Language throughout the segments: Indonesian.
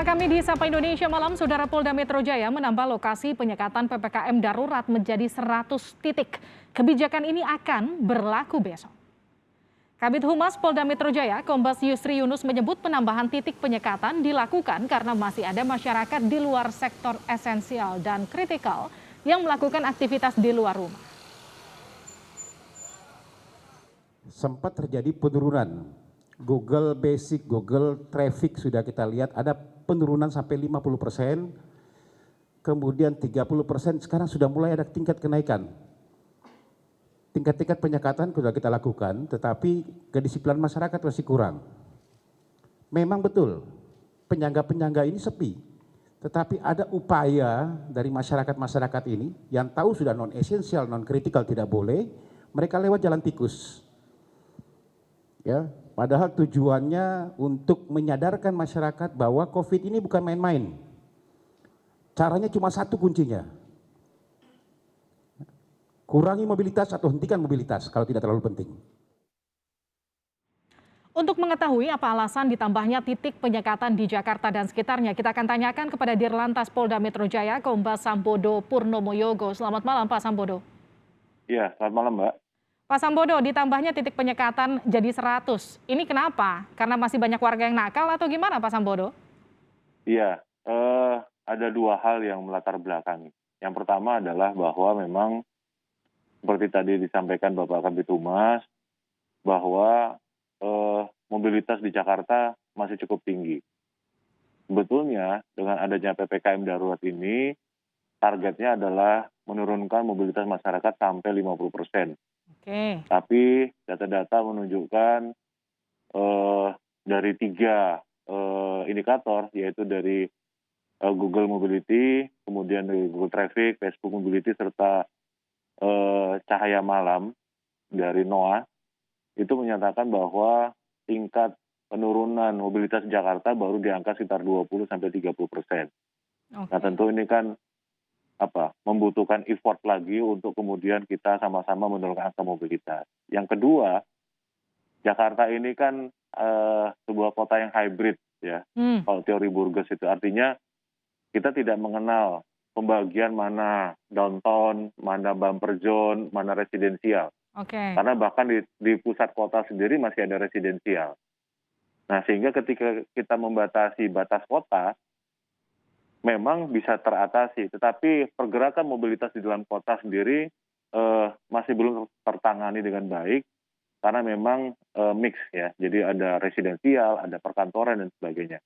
Bersama kami di Sapa Indonesia Malam, Saudara Polda Metro Jaya menambah lokasi penyekatan PPKM darurat menjadi 100 titik. Kebijakan ini akan berlaku besok. Kabid Humas Polda Metro Jaya, Kombes Yusri Yunus menyebut penambahan titik penyekatan dilakukan karena masih ada masyarakat di luar sektor esensial dan kritikal yang melakukan aktivitas di luar rumah. Sempat terjadi penurunan. Google Basic, Google Traffic sudah kita lihat ada penurunan sampai 50%, kemudian 30%, sekarang sudah mulai ada tingkat kenaikan. Tingkat-tingkat penyekatan sudah kita lakukan, tetapi kedisiplinan masyarakat masih kurang. Memang betul, penyangga-penyangga ini sepi, tetapi ada upaya dari masyarakat-masyarakat ini yang tahu sudah non-esensial, non-kritikal tidak boleh, mereka lewat jalan tikus. Ya, padahal tujuannya untuk menyadarkan masyarakat bahwa COVID ini bukan main-main. Caranya cuma satu kuncinya. Kurangi mobilitas atau hentikan mobilitas kalau tidak terlalu penting. Untuk mengetahui apa alasan ditambahnya titik penyekatan di Jakarta dan sekitarnya, kita akan tanyakan kepada Dirlantas Polda Metro Jaya, Kombes Sambodo Purnomo Yogo. Selamat malam, Pak Sambodo. Iya, selamat malam, Mbak. Pak Sambodo, ditambahnya titik penyekatan jadi 100. Ini kenapa? Karena masih banyak warga yang nakal atau gimana, Pak Sambodo? Iya, ada dua hal yang melatar belakangi. Yang pertama adalah bahwa memang seperti tadi disampaikan Bapak Kabid Humas, bahwa mobilitas di Jakarta masih cukup tinggi. Sebetulnya dengan adanya PPKM darurat ini, targetnya adalah menurunkan mobilitas masyarakat sampai 50%. Oke. Tapi data-data menunjukkan dari tiga indikator, yaitu dari Google Mobility, kemudian dari Google Traffic, Facebook Mobility, serta cahaya malam dari NOAA, itu menyatakan bahwa tingkat penurunan mobilitas Jakarta baru di angka sekitar 20-30%. Nah tentu ini kan membutuhkan effort lagi untuk kemudian kita sama-sama menurunkan angka mobilitas. Yang kedua, Jakarta ini kan sebuah kota yang hybrid ya. Kalau teori Burgess itu artinya kita tidak mengenal pembagian mana downtown, mana bumper zone, mana residensial. Karena bahkan di pusat kota sendiri masih ada residensial. Nah sehingga ketika kita membatasi batas kota, memang bisa teratasi, tetapi pergerakan mobilitas di dalam kota sendiri masih belum tertangani dengan baik karena memang mix ya, jadi ada residensial, ada perkantoran dan sebagainya.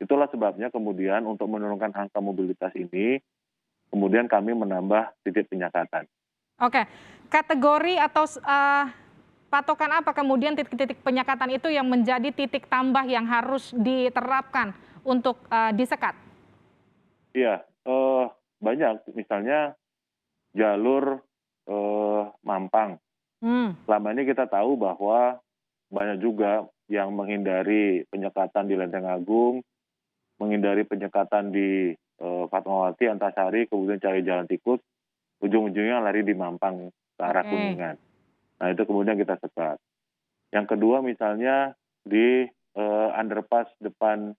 Itulah sebabnya kemudian untuk menurunkan angka mobilitas ini, kemudian kami menambah titik penyekatan. Oke, kategori atau patokan apa kemudian titik-titik penyekatan itu yang menjadi titik tambah yang harus diterapkan untuk disekat? Iya, banyak. Misalnya jalur Mampang. Selama ini kita tahu bahwa banyak juga yang menghindari penyekatan di Lenteng Agung, menghindari penyekatan di Fatmawati, Antasari, kemudian cari jalan tikus, ujung-ujungnya lari di Mampang ke arah Kuningan. Nah itu kemudian kita sekat. Yang kedua misalnya di underpass depan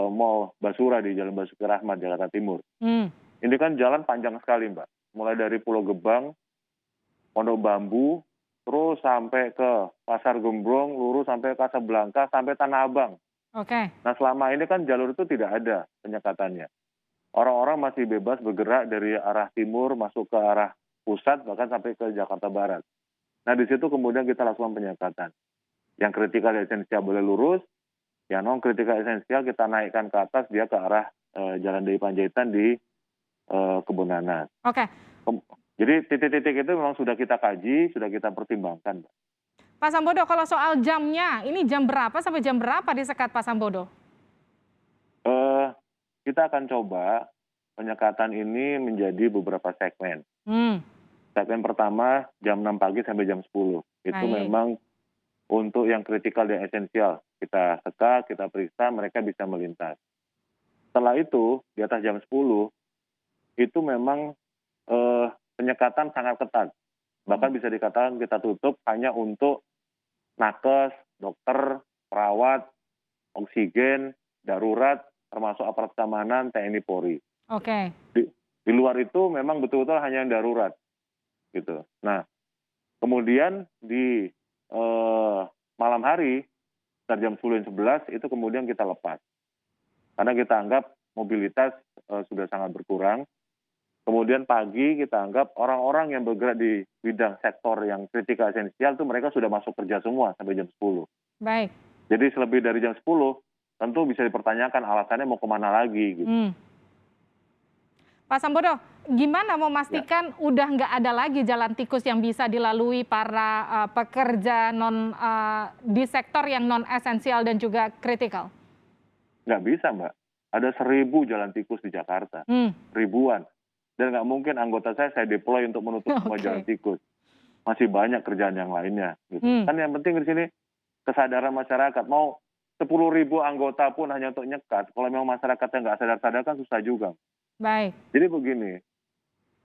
Mall Basura di Jalan Basuki Rahmat, Jakarta Timur. Ini kan jalan panjang sekali, Mbak. Mulai dari Pulau Gebang, Pondok Bambu, terus sampai ke Pasar Gembrong, lurus sampai Kasablanka, sampai Tanah Abang. Nah selama ini kan jalur itu tidak ada penyekatannya. Orang-orang masih bebas bergerak dari arah timur masuk ke arah pusat, bahkan sampai ke Jakarta Barat. Nah di situ kemudian kita lakukan penyekatan. Yang kritikal esensial boleh lurus, yang non kritikal esensial kita naikkan ke atas, dia ke arah Jalan Dewi Panjaitan di Kebun Nanas. Jadi titik-titik itu memang sudah kita kaji, sudah kita pertimbangkan. Pak Sambodo, kalau soal jamnya, ini jam berapa sampai jam berapa disekat, Pak Sambodo? Kita akan coba penyekatan ini menjadi beberapa segmen. Segmen pertama jam 6 pagi sampai jam 10. Itu memang untuk yang kritikal dan esensial. Kita sekat, kita periksa, mereka bisa melintas. Setelah itu, di atas jam 10, itu memang penyekatan sangat ketat. Bahkan bisa dikatakan kita tutup hanya untuk nakes, dokter, perawat, oksigen, darurat, termasuk aparat keamanan, TNI, Polri. Oke. Di luar itu memang betul-betul hanya yang darurat, gitu. Nah, kemudian di malam hari, sekitar jam 10 dan 11 itu kemudian kita lepas. Karena kita anggap mobilitas sudah sangat berkurang. Kemudian pagi kita anggap orang-orang yang bergerak di bidang sektor yang kritikal esensial itu mereka sudah masuk kerja semua sampai jam 10. Baik. Jadi selebih dari jam 10 tentu bisa dipertanyakan alasannya mau kemana lagi gitu. Pak Sambodo, gimana memastikan udah nggak ada lagi jalan tikus yang bisa dilalui para pekerja di sektor yang non esensial dan juga kritikal? Nggak bisa, Mbak. Ada 1.000 jalan tikus di Jakarta. Ribuan. Dan nggak mungkin anggota saya deploy untuk menutup semua jalan tikus. Masih banyak kerjaan yang lainnya. Gitu. Kan yang penting di sini kesadaran masyarakat. Mau 10.000 anggota pun hanya untuk nyekat. Kalau memang masyarakatnya nggak sadar-sadar kan susah juga. Baik. Jadi begini,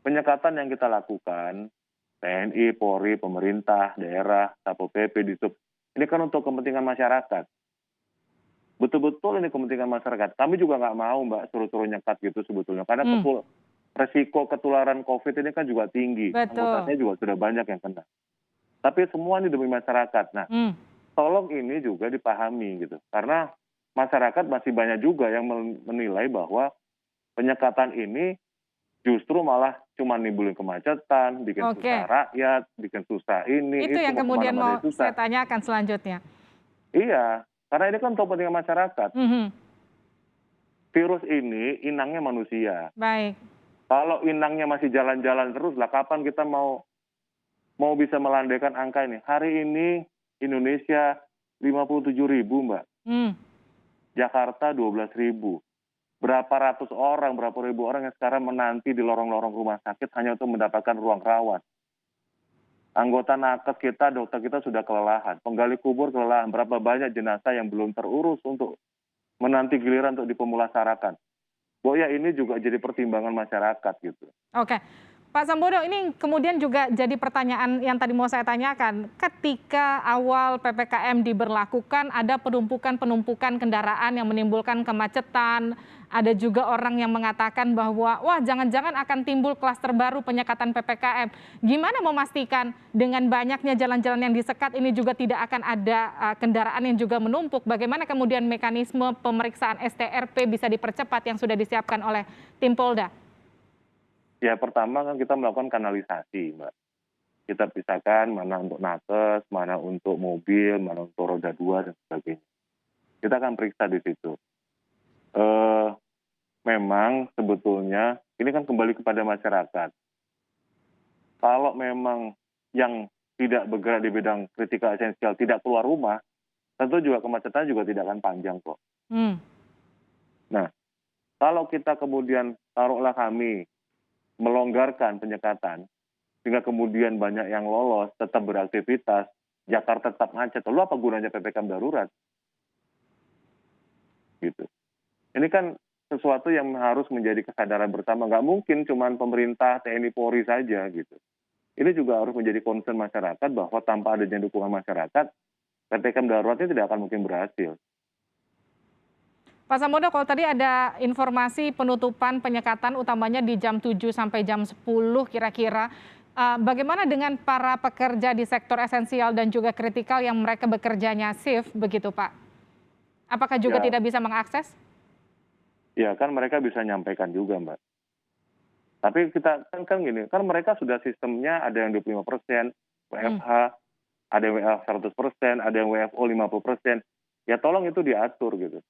penyekatan yang kita lakukan, TNI, Polri, pemerintah, daerah, Satpol PP, Disub, ini kan untuk kepentingan masyarakat. Betul-betul ini kepentingan masyarakat. Kami juga nggak mau, Mbak, suruh-suruh nyekat gitu sebetulnya. Karena resiko ketularan COVID ini kan juga tinggi. Anggotanya juga sudah banyak yang kena. Tapi semua ini demi masyarakat. Nah, tolong ini juga dipahami gitu. Karena masyarakat masih banyak juga yang menilai bahwa penyekatan ini justru malah cuma nimbulin kemacetan, bikin susah rakyat, bikin susah ini. Itu yang kemudian mau saya tanyakan selanjutnya. Iya, karena ini kan untuk kepentingan masyarakat. Virus ini inangnya manusia. Baik. Kalau inangnya masih jalan-jalan terus, lah kapan kita mau bisa melandaikan angka ini? Hari ini Indonesia 57.000, Mbak. Jakarta 12.000. Berapa ratus orang, berapa ribu orang yang sekarang menanti di lorong-lorong rumah sakit hanya untuk mendapatkan ruang rawat. Anggota nakes kita, dokter kita sudah kelelahan. Penggali kubur kelelahan. Berapa banyak jenazah yang belum terurus untuk menanti giliran untuk dipemulasarakan. Ya ini juga jadi pertimbangan masyarakat gitu. Oke. Pak Sambodo, ini kemudian juga jadi pertanyaan yang tadi mau saya tanyakan. Ketika awal PPKM diberlakukan, ada penumpukan kendaraan yang menimbulkan kemacetan. Ada juga orang yang mengatakan bahwa, wah jangan-jangan akan timbul klaster baru penyekatan PPKM. Gimana memastikan dengan banyaknya jalan-jalan yang disekat ini juga tidak akan ada kendaraan yang juga menumpuk? Bagaimana kemudian mekanisme pemeriksaan STRP bisa dipercepat yang sudah disiapkan oleh tim Polda? Ya pertama kan kita melakukan kanalisasi, Mbak. Kita pisahkan mana untuk nakes, mana untuk mobil, mana untuk roda 2 dan sebagainya. Kita akan periksa di situ. Memang sebetulnya ini kan kembali kepada masyarakat. Kalau memang yang tidak bergerak di bidang kritikal esensial tidak keluar rumah, tentu juga kemacetan juga tidak akan panjang kok. Nah, kalau kita kemudian taruhlah kami melonggarkan penyekatan, sehingga kemudian banyak yang lolos, tetap beraktivitas, Jakarta tetap macet, lalu apa gunanya PPKM darurat? Gitu. Ini kan sesuatu yang harus menjadi kesadaran bersama. Nggak mungkin cuma pemerintah, TNI, Polri saja gitu. Ini juga harus menjadi concern masyarakat bahwa tanpa adanya dukungan masyarakat, PPKM darurat ini tidak akan mungkin berhasil. Pak Sambodo, kalau tadi ada informasi penutupan penyekatan utamanya di jam 7 sampai jam 10 kira-kira. Bagaimana dengan para pekerja di sektor esensial dan juga kritikal yang mereka bekerjanya shift begitu Pak? Apakah juga tidak bisa mengakses? Ya kan mereka bisa nyampaikan juga, Mbak. Tapi kita kan gini, kan mereka sudah sistemnya ada yang 25%, WFH, ada yang WFH 100%, ada yang WFO 50%. Ya tolong itu diatur gitu.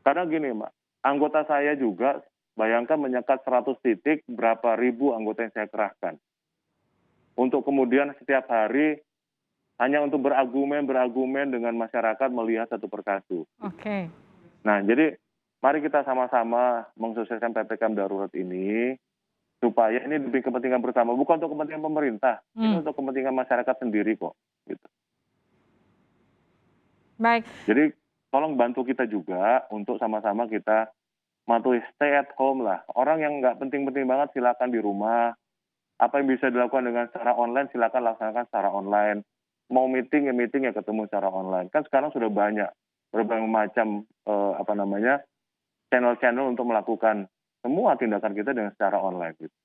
Karena gini, Mbak, anggota saya juga bayangkan menyekat 100 titik, berapa ribu anggota yang saya kerahkan. Untuk kemudian setiap hari hanya untuk berargumen dengan masyarakat melihat satu persatu. Oke. Nah, jadi mari kita sama-sama mensukseskan PPKM darurat ini supaya ini demi kepentingan bersama, bukan untuk kepentingan pemerintah, ini untuk kepentingan masyarakat sendiri kok. Gitu. Baik. Jadi tolong bantu kita juga untuk sama-sama kita mematuhi stay at home lah. Orang yang nggak penting-penting banget silakan di rumah. Apa yang bisa dilakukan dengan secara online silakan laksanakan secara online. Mau meeting ya ketemu secara online. Kan sekarang sudah banyak berbagai macam channel-channel untuk melakukan semua tindakan kita dengan secara online gitu.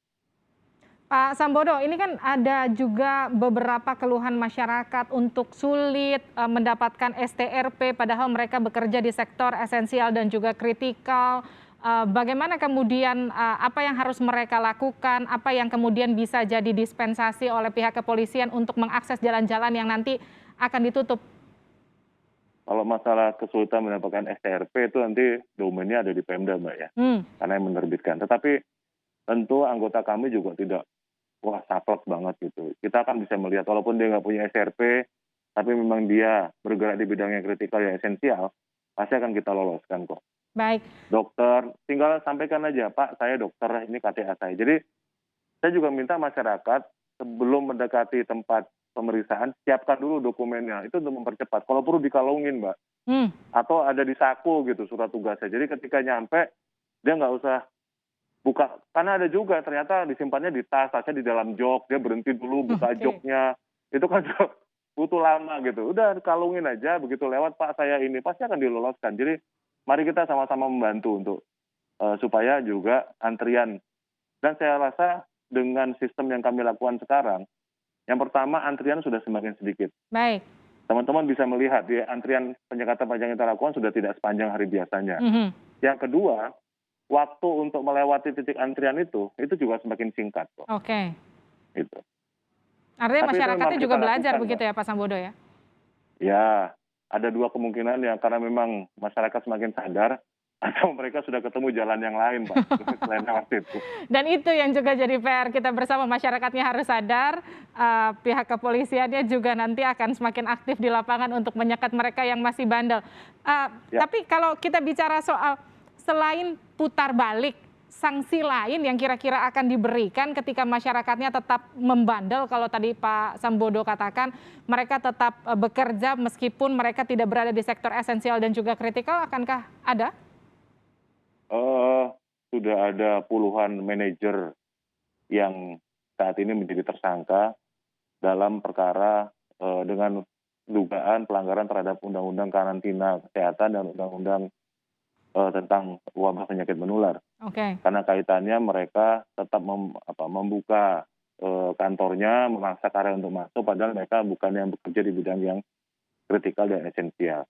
Pak Sambodo, ini kan ada juga beberapa keluhan masyarakat untuk sulit mendapatkan STRP padahal mereka bekerja di sektor esensial dan juga kritikal. Bagaimana kemudian apa yang harus mereka lakukan, apa yang kemudian bisa jadi dispensasi oleh pihak kepolisian untuk mengakses jalan-jalan yang nanti akan ditutup? Kalau masalah kesulitan mendapatkan STRP itu nanti domainnya ada di Pemda, Mbak ya, karena yang menerbitkan. Tetapi tentu anggota kami juga tidak saklek banget gitu. Kita akan bisa melihat walaupun dia nggak punya STRP, tapi memang dia bergerak di bidang yang kritikal yang esensial, pasti akan kita loloskan kok. Baik. Dokter, tinggal sampaikan aja, Pak, saya dokter, ini KTA saya. Jadi saya juga minta masyarakat sebelum mendekati tempat pemeriksaan, siapkan dulu dokumennya. Itu untuk mempercepat. Kalau perlu dikalungin, Mbak. Atau ada di saku gitu surat tugasnya. Jadi ketika nyampe, dia nggak usah buka. Karena ada juga ternyata disimpannya di tasnya di dalam jok. Dia berhenti dulu buka joknya. Itu kan butuh lama gitu. Udah kalungin aja, begitu lewat, Pak, saya ini. Pasti akan diloloskan. Jadi mari kita sama-sama membantu untuk supaya juga antrian. Dan saya rasa dengan sistem yang kami lakukan sekarang, yang pertama antrian sudah semakin sedikit. Baik. Teman-teman bisa melihat di antrian penyekatan panjang yang kita lakukan sudah tidak sepanjang hari biasanya. Yang kedua, waktu untuk melewati titik antrian itu juga semakin singkat kok. Oke. Gitu. Artinya Tapi masyarakatnya kita juga belajar lakukan, begitu ya Pak Sambodo ya? Ya, ada dua kemungkinan ya, karena memang masyarakat semakin sadar atau mereka sudah ketemu jalan yang lain, Pak, selain lewat itu. Dan itu yang juga jadi PR kita bersama, masyarakatnya harus sadar, pihak kepolisiannya juga nanti akan semakin aktif di lapangan untuk menyekat mereka yang masih bandel. Tapi kalau kita bicara soal selain putar balik, sanksi lain yang kira-kira akan diberikan ketika masyarakatnya tetap membandel, kalau tadi Pak Sambodo katakan mereka tetap bekerja meskipun mereka tidak berada di sektor esensial dan juga kritikal, akankah ada? Sudah ada puluhan manajer yang saat ini menjadi tersangka dalam perkara dengan dugaan pelanggaran terhadap Undang-Undang Karantina Kesehatan dan Undang-Undang tentang wabah penyakit menular. Oke. Karena kaitannya mereka tetap membuka kantornya, memaksa karyawan untuk masuk, padahal mereka bukan yang bekerja di bidang yang kritikal dan esensial.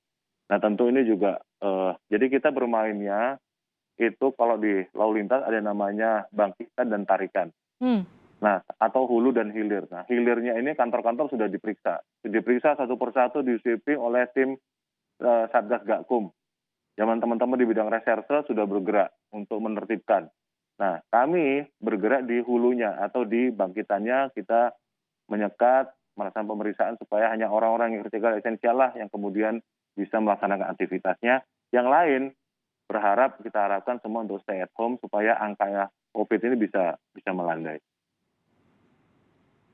Nah tentu ini juga, jadi kita bermainnya itu kalau di lalu lintas ada namanya bangkitan dan tarikan. Nah, atau hulu dan hilir. Nah, hilirnya ini kantor-kantor sudah diperiksa. Diperiksa satu persatu, disiplin oleh tim Satgas Gakum. Zaman teman-teman di bidang reserse sudah bergerak untuk menertibkan. Nah, kami bergerak di hulunya atau di bangkitannya, kita menyekat, melaksanakan pemeriksaan supaya hanya orang-orang yang kritikal esensial lah yang kemudian bisa melaksanakan aktivitasnya. Yang lain kita harapkan semua untuk stay at home supaya angka COVID ini bisa melandai.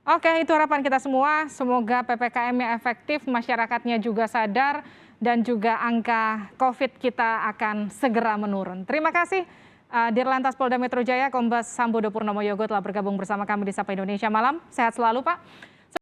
Oke, itu harapan kita semua. Semoga PPKM-nya efektif, masyarakatnya juga sadar, dan juga angka COVID kita akan segera menurun. Terima kasih Dirlantas Polda Metro Jaya, Kombes Sambodo Purnomo Yogo telah bergabung bersama kami di Sapa Indonesia Malam. Sehat selalu, Pak.